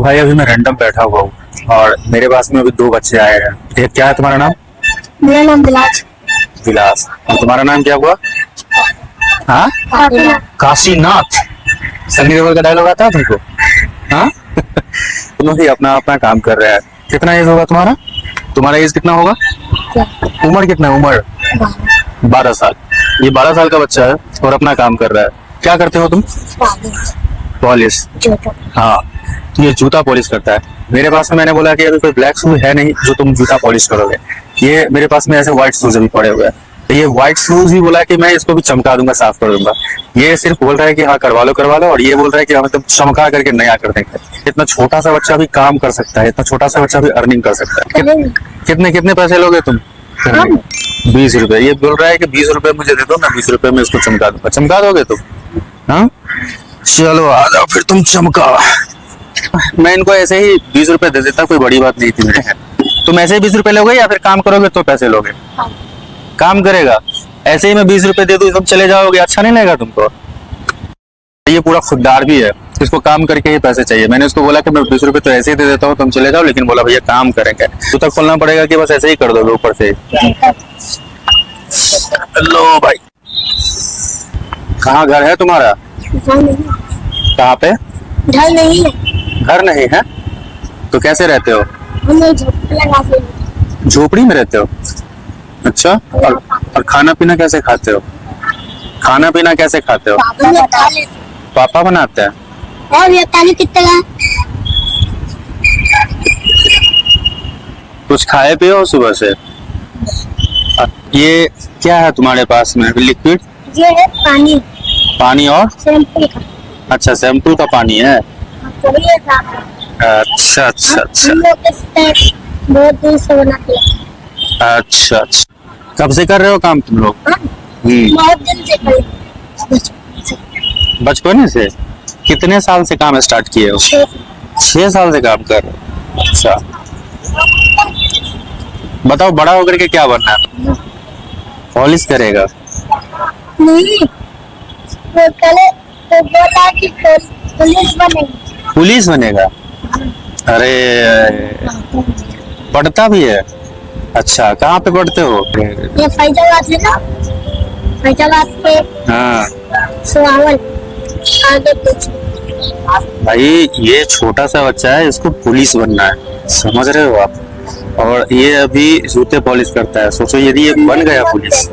भाई अभी मैं रैंडम बैठा हुआ हूँ और मेरे पास में अभी दो बच्चे आए हैं। एक क्या है तुम्हारा नाम? मेरा नाम विलास। विलास। और तुम्हारा नाम क्या हुआ? हाँ, काशीनाथ। सनी देओल का डायलॉग आता है तुमको? हाँ तुम भी अपना अपना काम कर रहे हैं। कितना एज होगा तुम्हारा? तुम्हारा एज कितना होगा? उम्र कितना है? उम्र 12 साल। ये 12 साल का बच्चा है और अपना काम कर रहा है। क्या करते हो तुम? पॉलिश। हाँ, तो ये जूता पॉलिश करता है। मेरे पास में मैंने बोला कि अभी कोई ब्लैक शूज है नहीं जो तुम जूता पॉलिश करोगे। ये मेरे पास में ऐसे व्हाइट शूज अभी पड़े हुए हैं। तो ये व्हाइट शूज ही बोला कि मैं इसको भी चमका दूंगा, साफ कर दूंगा। ये सिर्फ बोल रहा है कि हाँ करवा लो, और ये बोल रहा है कि हम एकदम चमका करके नया कर देंगे। इतना छोटा सा बच्चा भी काम कर सकता है, इतना छोटा सा बच्चा भी अर्निंग कर सकता है। कितने कितने पैसे लोगे तुम? 20 रुपए। ये बोल रहा है कि 20 रुपए मुझे दे दो, मैं 20 रुपए में इसको चमका दूंगा। चमका दोगे तुम? हाँ चलो आ जाओ फिर, तुम चमका। मैं इनको ऐसे ही 20 रुपए दे देता, कोई बड़ी बात नहीं थी मेरे। तुम ऐसे ही 20 रुपए लोगे या फिर काम करोगे तो पैसे लोगे? काम करेगा। ऐसे ही मैं 20 रुपए दे दूं, तुम चले जाओगे, अच्छा नहीं लगेगा तुमको? ये पूरा खुददार भी है, इसको काम करके ही पैसे चाहिए। मैंने उसको बोला कि मैं 20 रुपए तो ऐसे ही दे देता हूँ, तुम चले जाओ, लेकिन बोला भैया काम करेंगे। तो तक खोलना पड़ेगा कि बस ऐसे ही कर दोगे ऊपर से। लो भाई, कहाँ घर है तुम्हारा? कहाँ पे? घर नहीं है। घर नहीं है तो कैसे रहते हो? झोपड़ी में रहते हो? अच्छा। और खाना पीना कैसे खाते हो? खाना पीना कैसे खाते हो? पापा बनाते हैं। और ये पानी कितना? कुछ खाए पिए हो सुबह से? ये क्या है तुम्हारे पास में? लिक्विड? ये है पानी। पानी और शैम्पू का। अच्छा, सैंपल का पानी है। अच्छा अच्छा अच्छा। हम लोग बहुत दिन से बनाते हैं। अच्छा अच्छा। कब से कर रहे हो काम तुम लोग? बहुत दिन से कर। बचपन से? कितने साल से काम स्टार्ट किए हो? 6 साल से काम कर रहे हो। अच्छा, बताओ बड़ा होकर के क्या बनना है? पॉलिश करेगा? नहीं, वो कल तो बोला कि पुलिस बनेगा। पुलिस बनेगा? अरे पढ़ता भी है? अच्छा, कहाँ पे पढ़ते हो? ये फैजाबाद है ना, फैजाबाद पे। हाँ सुहावल आगे पीछे। भाई, ये छोटा सा बच्चा है, इसको पुलिस बनना है, समझ रहे हो आप? और ये अभी जूते पॉलिश करता है। सोचो यदि ये बन गया पुलिस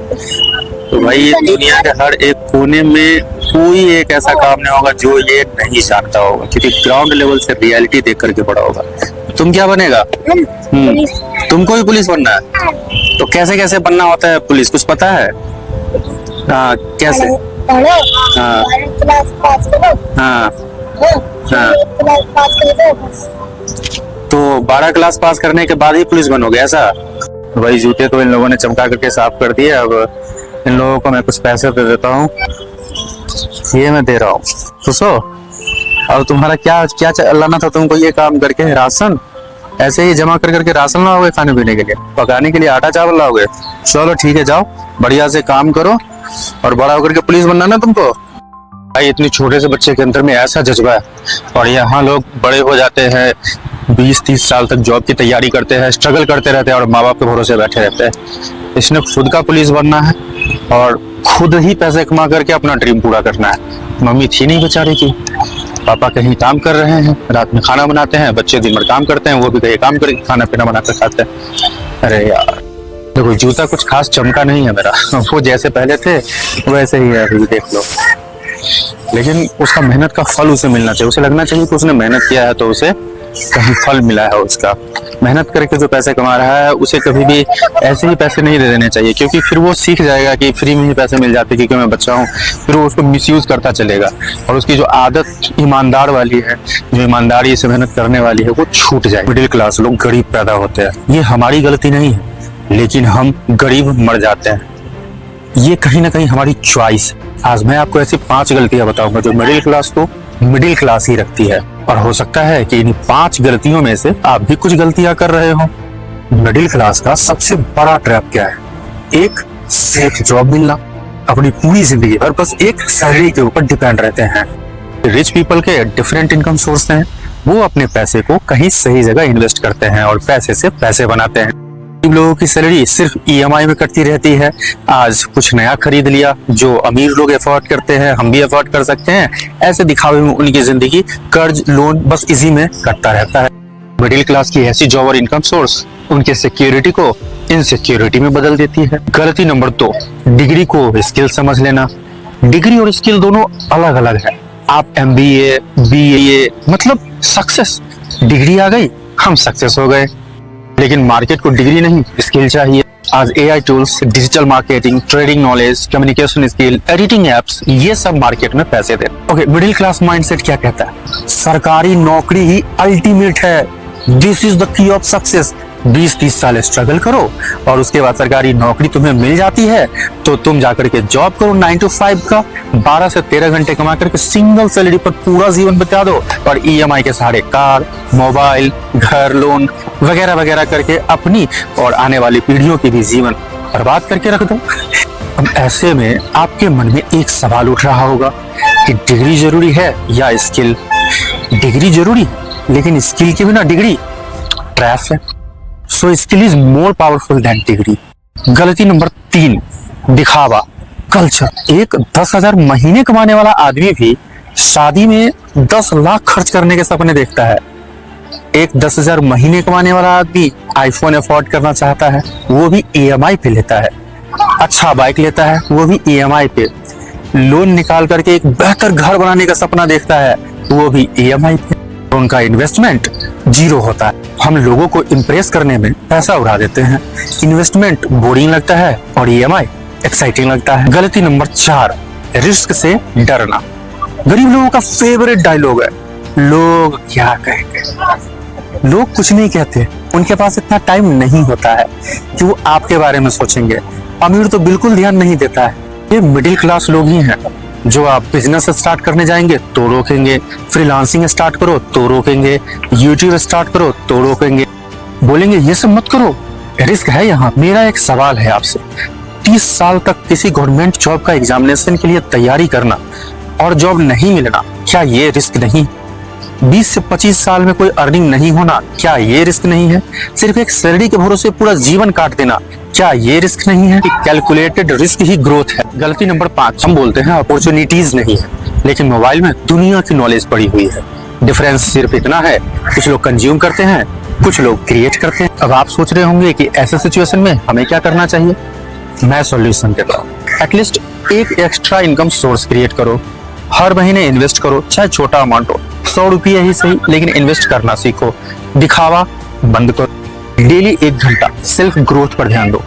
तो भाई ये दुनिया के हर एक कोने में कोई एक ऐसा काम नहीं होगा जो ये नहीं जानता होगा, क्योंकि ग्राउंड लेवल से रियलिटी देख करके बड़ा होगा। तुम क्या बनेगा? तुमको भी पुलिस बनना है? तो कैसे कैसे बनना होता है पुलिस, कुछ पता है? हाँ, कैसे? पढ़ो, हाँ 12 क्लास पास करो। हाँ हाँ। 1 क्लास पास कर दो बस। तो 12 क्लास पास करने के बाद ही पुलिस बनोगे ऐसा? भाई जूते तो इन लोगों ने चमका करके साफ कर दिए। अब इन लोगों को मैं कुछ पैसे दे देता हूँ। ये मैं दे रहा हूँ, खुश हो? और तुम्हारा क्या क्या लाना था तुमको? ये काम करके राशन ऐसे ही जमा कर करके राशन लाओगे खाने पीने के लिए? पकाने के लिए आटा चावल लाओगे? चलो ठीक है, जाओ बढ़िया से काम करो और बड़ा होकर के पुलिस बनना ना तुमको। भाई इतनी छोटे से बच्चे के अंदर में ऐसा जज्बा है, और यहाँ लोग बड़े हो जाते हैं, 20-30 साल तक जॉब की तैयारी करते हैं, स्ट्रगल करते रहते हैं और माँ बाप के भरोसे बैठे रहते हैं। इसने खुद का पुलिस बनना है और खुद ही पैसे कमा करके अपना ड्रीम पूरा करना है। मम्मी थी नहीं बेचारी की, पापा कहीं काम कर रहे हैं, रात में खाना बनाते हैं, बच्चे दिन भर काम करते हैं, वो भी कहीं काम करके खाना पीना बनाकर खाते हैं। अरे यार देखो, जूता कुछ खास चमका नहीं है मेरा, वो जैसे पहले थे वैसे ही है अभी, देख लो। लेकिन उसका मेहनत का फल उसे मिलना चाहिए। उसे लगना चाहिए कि उसने मेहनत किया है तो उसे कहीं फल मिला है उसका। मेहनत करके जो पैसे कमा रहा है उसे कभी भी ऐसे ही पैसे नहीं दे देने चाहिए, क्योंकि फिर वो सीख जाएगा कि फ्री में ही पैसे मिल जाते क्योंकि मैं बच्चा हूँ। फिर वो उसको मिसयूज करता चलेगा और उसकी जो आदत ईमानदार वाली है, जो ईमानदारी से मेहनत करने वाली है, वो छूट जाए। मिडिल क्लास लोग गरीब पैदा होते हैं, ये हमारी गलती नहीं है, लेकिन हम गरीब मर जाते हैं। ये कहीं ना कहीं हमारी चॉइस है। आज मैं आपको ऐसी 5 गलतियां बताऊंगा जो मिडिल क्लास को मिडिल क्लास ही रखती है, और हो सकता है कि इन 5 गलतियों में से आप भी कुछ गलतियां कर रहे हो। मिडिल क्लास का सबसे बड़ा ट्रैप क्या है? एक सेफ जॉब मिलना, अपनी पूरी जिंदगी भर बस एक सैलरी के ऊपर डिपेंड रहते हैं। रिच पीपल के डिफरेंट इनकम सोर्स हैं, वो अपने पैसे को कहीं सही जगह इन्वेस्ट करते हैं और पैसे से पैसे बनाते हैं। गरीब लोगों की सैलरी सिर्फ ईएमआई में कटती रहती है। आज कुछ नया खरीद लिया, जो अमीर लोग अफोर्ड करते हैं हम भी अफोर्ड कर सकते हैं, ऐसे दिखावे में उनकी जिंदगी कर्ज लोन बस इसी में कटता रहता है। मिडिल क्लास की ऐसी जॉब और इनकम सोर्स उनके सिक्योरिटी को इनसिक्योरिटी में बदल देती है। गलती नंबर 2, डिग्री को स्किल समझ लेना। डिग्री और स्किल दोनों अलग अलग है। आप MBA BA मतलब सक्सेस, डिग्री आ गई हम सक्सेस हो गए, लेकिन मार्केट को डिग्री नहीं स्किल चाहिए। आज AI tools, digital marketing, trading knowledge, communication skill, editing apps, ये सब मार्केट में पैसे दे। ओके, मिडिल क्लास माइंडसेट क्या कहता है? सरकारी नौकरी ही अल्टीमेट है, this is the key of success. 20-30 साल स्ट्रगल करो और उसके बाद सरकारी नौकरी तुम्हें मिल जाती है तो तुम जाकर के जॉब करो 9 to 5 का, 12 से 13 घंटे कमा करके सिंगल सैलरी पर पूरा जीवन बिता दो और EMI के सहारे कार, मोबाइल, घर लोन वगैरह वगैरह करके अपनी और आने वाली पीढ़ियों की भी जीवन बर्बाद करके रख दो। अब ऐसे में आपके मन में एक सवाल उठ रहा होगा कि डिग्री जरूरी है या स्किल? डिग्री जरूरी है, लेकिन स्किल के बिना डिग्री ट्रैप है। So skill is more powerful than degree. गलती नंबर 3, दिखावा, कल्चर। एक 10,000 महीने कमाने वाला आदमी भी शादी में 10 लाख खर्च करने के सपने देखता है। एक 10,000 महीने कमाने वाला आदमी आईफोन अफोर्ड करना चाहता है, वो भी EMI पे लेता है। अच्छा बाइक लेता है, वो भी EMI पे। लोन निकाल करके एक बेहतर घर बनाने का सपना देखता है, वो भी EMI पे। उनका इन्वेस्टमेंट 0 होता है। हम लोगों को इम्प्रेस करने में पैसा उड़ा देते हैं। इन्वेस्टमेंट बोरिंग लगता है और EMI एक्साइटिंग लगता है। गलती नंबर 4, रिस्क से डरना। गरीब लोगों का फेवरेट डायलॉग है, लोग क्या कहेंगे। लोग कुछ नहीं कहते, उनके पास इतना टाइम नहीं होता है कि वो आपके बारे में सोचेंगे। अमीर तो बिल्कुल ध्यान नहीं देता है। ये मिडिल क्लास लोग ही हैं जो आप बिजनेस स्टार्ट करने जाएंगे तो रोकेंगे, फ्रीलांसिंग स्टार्ट करो तो रोकेंगे, यूट्यूब स्टार्ट करो तो रोकेंगे, बोलेंगे ये सब मत करो, रिस्क है यहाँ। मेरा एक सवाल है आपसे, 30 साल तक किसी गवर्नमेंट जॉब का एग्जामिनेशन के लिए तैयारी करना और जॉब नहीं मिलना, क्या ये रिस्क नहीं? 20 से 25 साल में कोई अर्निंग नहीं होना, क्या ये रिस्क नहीं है? सिर्फ एक सैलरी के भरोसे पूरा जीवन काट देना, क्या ये रिस्क नहीं है? कैलकुलेटेड रिस्क ही ग्रोथ है। गलती नंबर 5, हम बोलते हैं अपॉर्चुनिटीज नहीं है, लेकिन मोबाइल में दुनिया की नॉलेज पड़ी हुई है। डिफरेंस सिर्फ इतना है, कुछ लोग कंज्यूम करते हैं, कुछ लोग क्रिएट करते हैं। अब आप सोच रहे होंगे कि ऐसे सिचुएशन में हमें क्या करना चाहिए? मैं सॉल्यूशन देता हूँ। एटलीस्ट एक एक्स्ट्रा इनकम सोर्स क्रिएट करो, हर महीने इन्वेस्ट करो, चाहे छोटा अमाउंट हो, 100 रुपये ही सही, लेकिन इन्वेस्ट करना सीखो। दिखावा बंद करो, डेली 1 घंटा सेल्फ ग्रोथ पर ध्यान दो।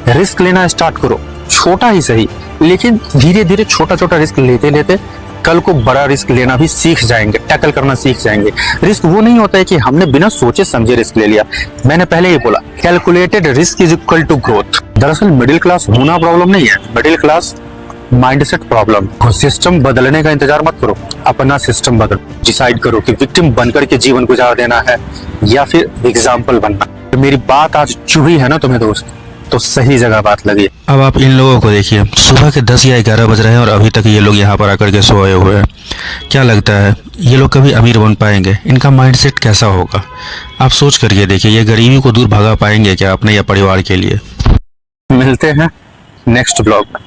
रिस्क लेना स्टार्ट करो, छोटा ही सही, लेकिन धीरे धीरे छोटा छोटा रिस्क लेते लेते कल को बड़ा रिस्क लेना भी सीख जाएंगे, टैकल करना सीख जाएंगे। रिस्क वो नहीं होता है कि हमने बिना सोचे समझे रिस्क ले लिया। मैंने पहले ही बोला, calculated risk is equal to growth. दरअसल मिडिल क्लास होना प्रॉब्लम नहीं है, middle class mindset problem. System बदलने का इंतजार मत करो, अपना सिस्टम बदलो। डिसाइड करो कि विक्टिम बनकर के जीवन गुजार देना है या फिर एग्जाम्पल बनना। तो मेरी बात आज चुभी है ना तुम्हें दोस्त, तो सही जगह बात लगी। अब आप इन लोगों को देखिए, सुबह के 10 या 11 बज रहे हैं और अभी तक ये लोग यहाँ पर आकर के सोए हुए हैं। क्या लगता है ये लोग कभी अमीर बन पाएंगे? इनका माइंडसेट कैसा होगा? आप सोच करके देखिए, ये गरीबी को दूर भगा पाएंगे क्या अपने या परिवार के लिए? मिलते हैं नेक्स्ट ब्लॉग में।